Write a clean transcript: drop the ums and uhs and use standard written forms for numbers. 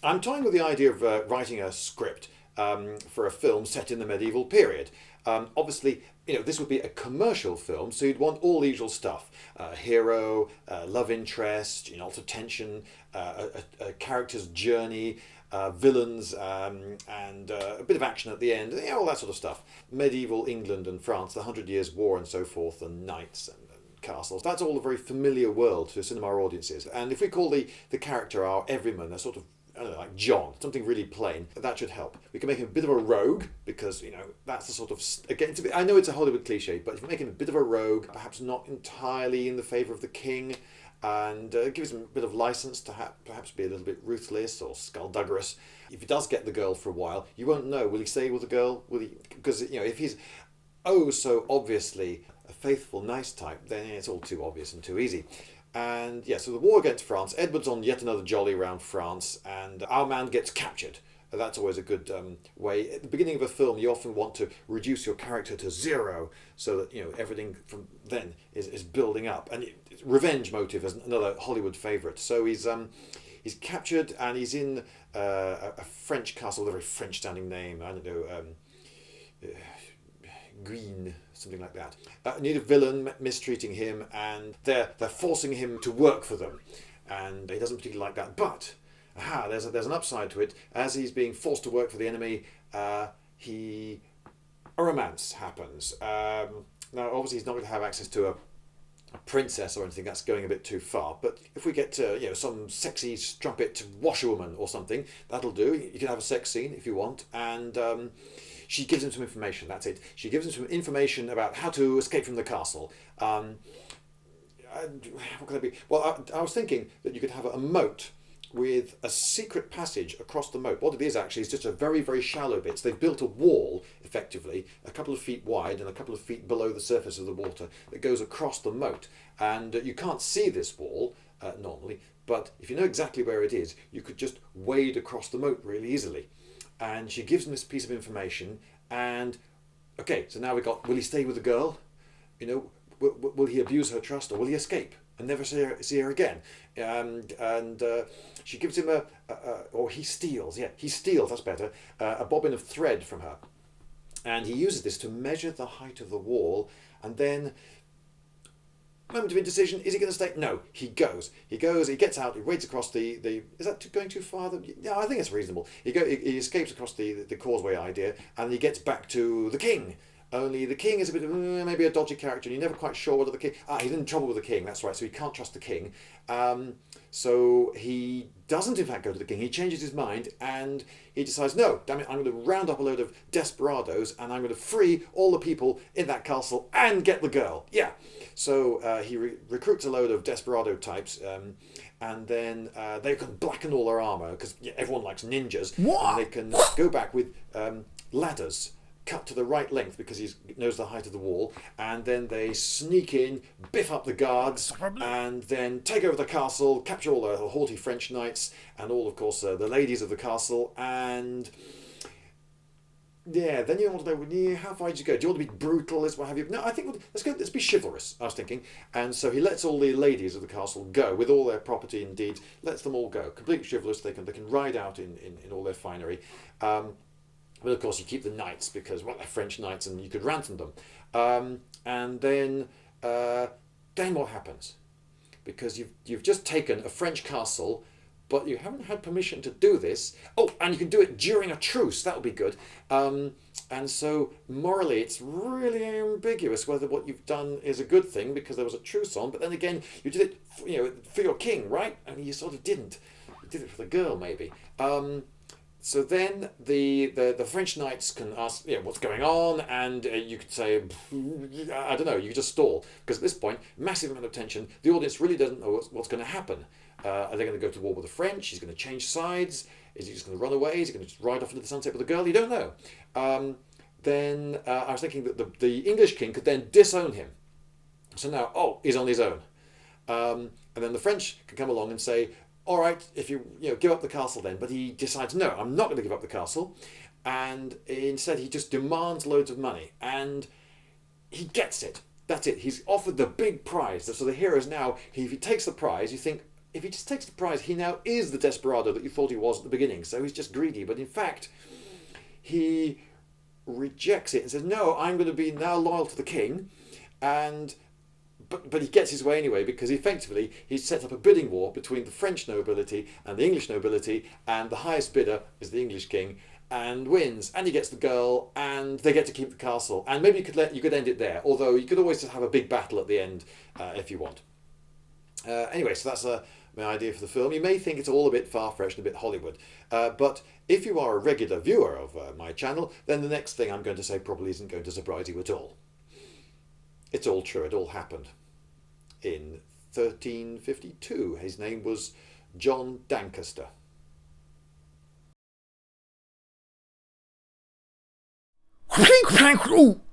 I'm toying with the idea of writing a script for a film set in the medieval period. Obviously, this would be a commercial film, so you'd want all the usual stuff: hero, love interest, lots of tension, a character's journey, villains, and a bit of action at the end, all that sort of stuff. Medieval England and France, the Hundred Years' War, and so forth, and knights and castles. That's all a very familiar world to cinema audiences. And if we call the character our everyman, a sort of, I don't know, like John, something really plain, that should help. We can make him a bit of a rogue, because, that's the sort of, again, I know it's a Hollywood cliche, but if we make him a bit of a rogue, perhaps not entirely in the favour of the king, and gives him a bit of license to perhaps be a little bit ruthless or skullduggerous. If he does get the girl for a while, you won't know. Will he stay with the girl? Will he? Because, if he's so obviously a faithful, nice type, then it's all too obvious and too easy. And so the war against France, Edward's on yet another jolly around France, and our man gets captured. That's always a good way. At the beginning of a film, you often want to reduce your character to zero, so that everything from then is building up. And revenge motive is another Hollywood favourite. So he's captured, and he's in a French castle with a very French-sounding name. I don't know. Green, something like that. Need a villain mistreating him, and they're forcing him to work for them, and he doesn't particularly like that. But there's an upside to it. As he's being forced to work for the enemy, a romance happens. Now, obviously, he's not going to have access to a princess or anything. That's going a bit too far. But if we get some sexy strumpet washerwoman or something, that'll do. You can have a sex scene if you want, and she gives him some information. That's it. She gives him some information about how to escape from the castle. What could that be? Well, I was thinking that you could have a moat with a secret passage across the moat. What it is actually is just a very, very shallow bit. So they've built a wall, effectively, a couple of feet wide and a couple of feet below the surface of the water that goes across the moat. And you can't see this wall normally, but if you know exactly where it is, you could just wade across the moat really easily. And she gives him this piece of information, and okay, so now we got, will he stay with the girl? Will he abuse her trust, or will he escape and never see her again? And she gives him or he steals, that's better, a bobbin of thread from her. And he uses this to measure the height of the wall, and then, moment of indecision, is he going to stay? No, he goes, he gets out, he wades across the is that going too far? No, I think it's reasonable. He escapes across the causeway idea, and he gets back to the king. Only the king is a bit of maybe a dodgy character, and you're never quite sure whether the king... he's in trouble with the king, that's right, so he can't trust the king. So he doesn't in fact go to the king. He changes his mind, and he decides, no, damn it, I'm going to round up a load of desperados, and I'm going to free all the people in that castle and get the girl. Yeah. So he recruits a load of desperado types, and then they can blacken all their armour, because everyone likes ninjas. What? And they can go back with ladders cut to the right length, because he knows the height of the wall, and then they sneak in, biff up the guards, and then take over the castle, capture all the haughty French knights, and all, of course, the ladies of the castle, and then you want to know, how far did you go? Do you want to be brutal, what have you? No, I think let's be chivalrous, I was thinking. And so he lets all the ladies of the castle go, with all their property and deeds, lets them all go. Completely chivalrous, they can ride out in all their finery. But of course you keep the knights, because, they're French knights, and you could ransom them. And then what happens? Because you've just taken a French castle, but you haven't had permission to do this. Oh, and you can do it during a truce. That would be good. And so morally, it's really ambiguous whether what you've done is a good thing because there was a truce on. But then again, you did it, for your king, right? I mean, you sort of didn't. You did it for the girl, maybe. So then the French knights can ask, what's going on, and you could say, I don't know, you just stall, because at this point, massive amount of tension. The audience really doesn't know what's going to happen. Are they going to go to war with the French? He's going to change sides. Is he just going to run away? Is he going to just ride off into the sunset with the girl? You don't know. Then I was thinking that the English king could then disown him. So now, he's on his own. And then the French can come along and say, all right, if you give up the castle then. But he decides, no, I'm not going to give up the castle. And instead he just demands loads of money. And he gets it. That's it. He's offered the big prize. So the hero is now, if he takes the prize, you think, if he just takes the prize, he now is the desperado that you thought he was at the beginning. So he's just greedy. But in fact, he rejects it and says, no, I'm going to be now loyal to the king. And but he gets his way anyway, because effectively he sets up a bidding war between the French nobility and the English nobility, and the highest bidder is the English king, and wins, and he gets the girl, and they get to keep the castle. And maybe you could end it there, although you could always just have a big battle at the end if you want. Anyway, so that's my idea for the film. You may think it's all a bit far-fetched and a bit Hollywood, but if you are a regular viewer of my channel, then the next thing I'm going to say probably isn't going to surprise you at all. It's all true. It all happened in 1352. His name was John Dancaster.